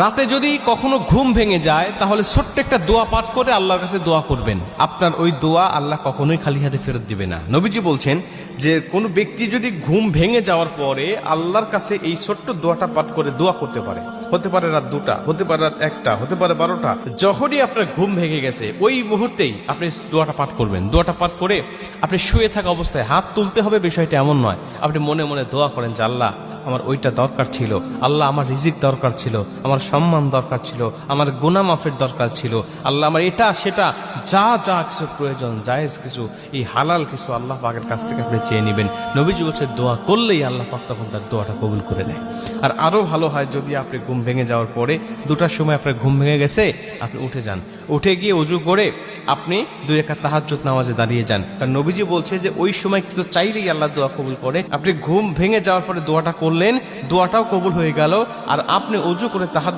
রাতে যদি কখনো ঘুম ভেঙে যায় তাহলে ছোট্ট একটা দোয়া পাঠ করে আল্লাহর কাছে দোয়া করবেন। আপনার ওই দোয়া আল্লাহ কখনোই খালি হাতে ফেরত দিবে না। নবীজি বলছেন যে কোনো ব্যক্তি যদি ঘুম ভেঙে যাওয়ার পরে আল্লাহর কাছে এই ছোট্ট দোয়াটা পাঠ করে দোয়া করতে পারে, হতে পারে রাত 2টা, হতে পারে রাত 1টা, হতে পারে 12টা, যখনই আপনার ঘুম ভেঙে গেছে ওই মুহূর্তেই আপনি দোয়াটা পাঠ করবেন। দোয়াটা পাঠ করে আপনি শুয়ে থাকা অবস্থায় হাত তুলতে হবে, বিষয়টা এমন নয়। আপনি মনে মনে দোয়া করেন যে আল্লাহ আমার ওইটা দরকার ছিল, আল্লাহ আমার রিজিক দরকার ছিল, আমার সম্মান দরকার ছিল, আমার গুনাহ মাফের দরকার ছিল, আল্লাহ আমার এটা সেটা যা যা কিছু প্রয়োজন, জায়েজ কিছু, এই হালাল কিছু আল্লাহ পাকের কাছ থেকে আপনি চেয়ে নেবেন। নবীজি বলছে দোয়া করলেই আল্লাহ পাক তখন তার দোয়াটা কবুল করে নেয়। আর আরো ভালো হয় যদি আপনি ঘুম ভেঙে যাওয়ার পরে 2টার সময় আপনার ঘুম ভেঙে গেছে, আপনি উঠে যান, উঠে গিয়ে ওযু করে আপনি 2 রাকাত তাহাজ্জুদ নামাজে দাঁড়িয়ে যান। কারণ নবীজি বলছে যে ওই সময় কিছু চাইলেই আল্লাহ দোয়া কবুল করে। আপনি ঘুম ভেঙে যাওয়ার পরে দোয়াটা করলেন, দোয়াটাও কবুল হয়ে গেল, আর আপনি ওযু করে তাহাজ্জুদ